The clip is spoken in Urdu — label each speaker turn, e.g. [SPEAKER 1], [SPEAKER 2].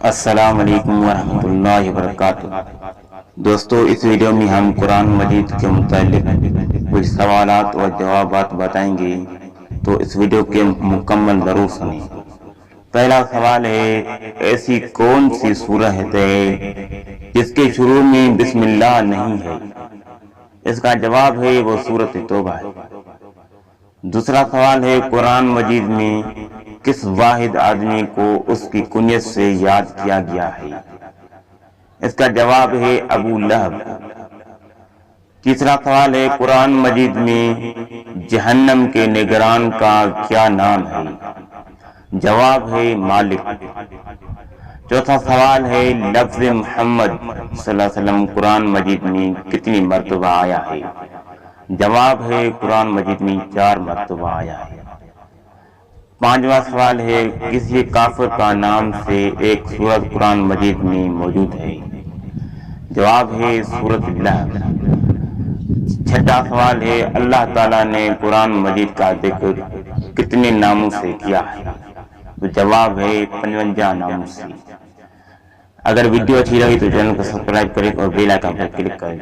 [SPEAKER 1] السلام علیکم ورحمۃ اللہ وبرکاتہ۔ دوستو، اس ویڈیو میں ہم قرآن مجید کے متعلق کچھ سوالات اور جوابات بتائیں گے، تو اس ویڈیو کے مکمل ضرور سنیں۔ پہلا سوال ہے، ایسی کون سی سورت ہے جس کے شروع میں بسم اللہ نہیں ہے؟ اس کا جواب ہے وہ سورت توبہ ہے۔ دوسرا سوال ہے، قرآن مجید میں کس واحد آدمی کو اس کی کنیت سے یاد کیا گیا ہے؟ اس کا جواب ہے ابو لہب۔ تیسرا سوال ہے، قرآن مجید میں جہنم کے نگران کا کیا نام ہے؟ جواب ہے مالک۔ چوتھا سوال ہے، لفظ محمد صلی اللہ علیہ وسلم قرآن مجید میں کتنی مرتبہ آیا ہے؟ جواب ہے قرآن مجید میں 4 مرتبہ آیا ہے۔ پانچواں سوال ہے، کسی کافر کا نام سے ایک سورت قرآن مجید میں موجود ہے؟ جواب ہے سورت لہب۔ چھٹا سوال ہے، اللہ تعالیٰ نے قرآن مجید کا ذکر کتنے ناموں سے کیا ہے؟ تو جواب ہے 55 ناموں سے۔ اگر ویڈیو اچھی لگی تو چینل کو سبسکرائب کریں اور بیل آئیکن پر کلک کریں۔